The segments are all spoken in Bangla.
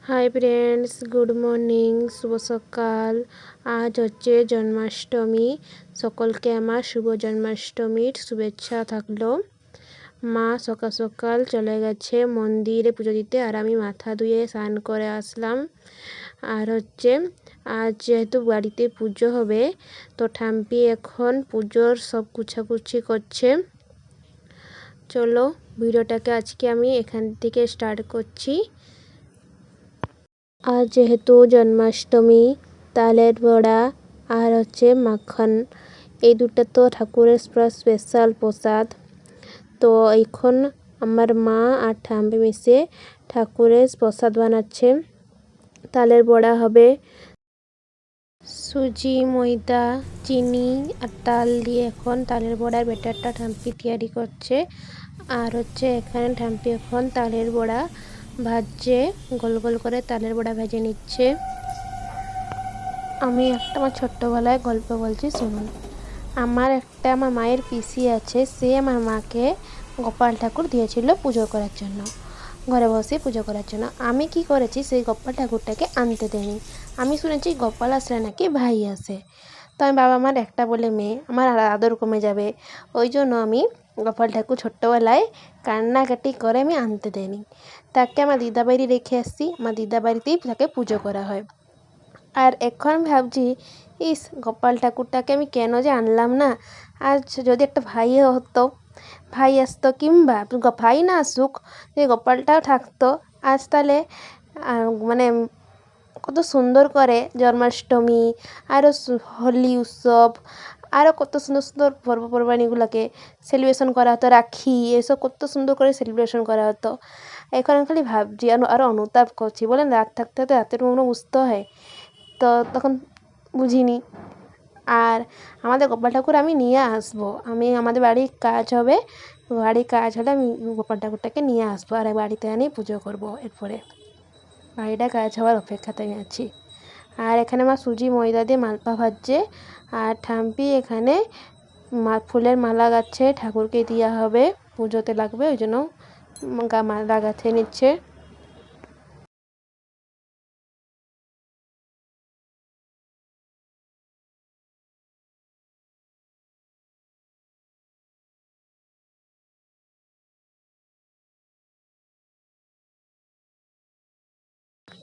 হাই ফ্রেন্ডস, গুড মর্নিং, শুভ সকাল। আজ হচ্ছে জন্মাষ্টমী। সকলকে আমার শুভ জন্মাষ্টমীর শুভেচ্ছা থাকলো। মা সকাল সকাল চলে গেছে মন্দিরে পুজো দিতে, আর আমি মাথা ধুয়ে স্নান করে আসলাম। আর হচ্ছে আজ যেহেতু বাড়িতে পুজো হবে, তো ঠাম্পি এখন পুজোর সব গুছাগুছি করছে। চলো ভিডিওটাকে আজকে আমি এখান থেকে স্টার্ট করছি। আজ যেহেতু জন্মাষ্টমী, তালের বড়া আর হচ্ছে মাখন, এই দুটো তো ঠাকুরের স্পেশাল প্রসাদ। তো এখন আমার মা আর ঠাম্পি মিশে ঠাকুরের প্রসাদ বানাচ্ছে। তালের বড়া হবে সুজি, ময়দা, চিনি আর তাল দিয়ে এখন তালের বড়ার ব্যাটারটা ঠাম্পি তৈরি করছে। আর হচ্ছে এখানে ঠাম্পি এখন তালের বড়া ভাজছে, গোল গোল করে তালের বড়া ভেজে নিচ্ছে। আমি একটা আমার ছোট্টবেলায় গল্প বলছি, শুনুন। আমার মায়ের পিসি আছে, সে আমার মাকে গোপাল ঠাকুর দিয়েছিল পুজো করার জন্য, ঘরে বসে পুজো করার জন্য। আমি কি করেছি, সেই গোপাল ঠাকুরটাকে আনতে দেয়নি। আমি শুনেছি গোপাল আসলে নাকি ভাই আসে। তো আমি বাবা মার একটা বলে মেয়ে, আমার আদর কমে যাবে, ওই জন্য আমি গোপাল ঠাকুর ছোট্টবেলায় কান্নাকাটি করে আমি আনতে দেয়নি। তাকে আমার দিদা বাড়ি রেখে আসছি, আমার দিদা বাড়িতেই তাকে পুজো করা হয়। আর এখন ভাবছি, ইস গোপাল ঠাকুরটাকে আমি কেন যে আনলাম না। আজ যদি একটা ভাই হতো, ভাই আসতো, কিংবা ভাই না আসুক, যে গোপালটাও থাকতো, আজ তাহলে মানে কত সুন্দর করে জন্মাষ্টমী, আরও হোলি উৎসব, আরও কত সুন্দর সুন্দর পর্বপর্বাণীগুলোকে সেলিব্রেশন করা হতো। রাখি, এসব কত সুন্দর করে সেলিব্রেশন করা হতো। এখন খালি ভাবছি, আরও অনুতাপ করছি। বলেন, রাত থাকতে হতে রাতের মনে বুঝতে হয়, তো তখন বুঝিনি। আর আমাদের গোপাল ঠাকুর আমি নিয়ে আসবো, আমাদের বাড়ির কাজ হবে, বাড়ির কাজ হলে আমি গোপাল ঠাকুরটাকে নিয়ে আসবো, আর বাড়িতে এনে পুজো করবো। এরপরে বাড়িটা কাজ হওয়ার অপেক্ষাতে আমি আছি। আর এখানে আমার সুজি ময়দা দিয়ে মালপা ভাজছে, আর ঠাম্পি এখানে ফুলের মালা গাচ্ছে, ঠাকুরকে দেওয়া হবে, পুজোতে লাগবে, ওই জন্য মালা গাঁথে নিচ্ছে।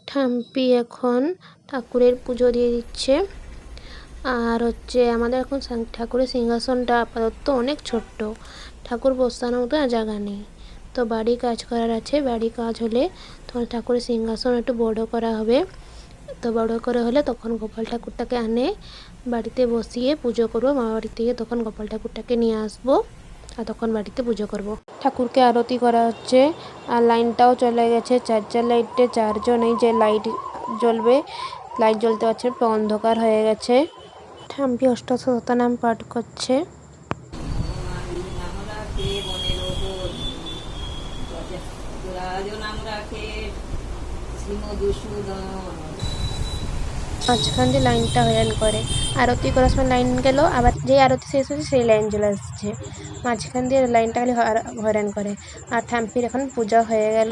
ঠাম্পি এখন ঠাকুরের পুজো দিয়ে দিচ্ছে। আর হচ্ছে আমাদের এখন ঠাকুরের সিংহাসনটা আপাতত অনেক ছোট্ট, ঠাকুর বসানোর মতো জায়গা নেই। তো বাড়ি কাজ করার আছে, বাড়ি কাজ হলে তখন ঠাকুরের সিংহাসন একটু বড় করা হবে। তো বড় করে হলে তখন গোপাল ঠাকুরটাকে আনে বাড়িতে বসিয়ে পুজো করবো। মা বাড়ি থেকে তখন গোপাল ঠাকুরটাকে নিয়ে আসবো, আর তখন বাড়িতে পুজো করব। ঠাকুরকে আরতি করা হচ্ছে, আর লাইনটাও চলে গেছে। চার্জার লাইটে চার্জও নেই যে লাইট জ্বলবে, লাইট জ্বলতে পারছে, অন্ধকার হয়ে গেছে। ঠাম্পি অষ্টশতনাম পাঠ করছে। মাঝখান দিয়ে লাইনটা হয়রান করে, আরতি করার সময় লাইন গেল, আবার যেই আরতি শেষ হচ্ছে সেই লাইন চলে আসছে, মাঝখান দিয়ে লাইনটা খালি হয়রান করে। আর ঠাম্পির এখন পূজা হয়ে গেল।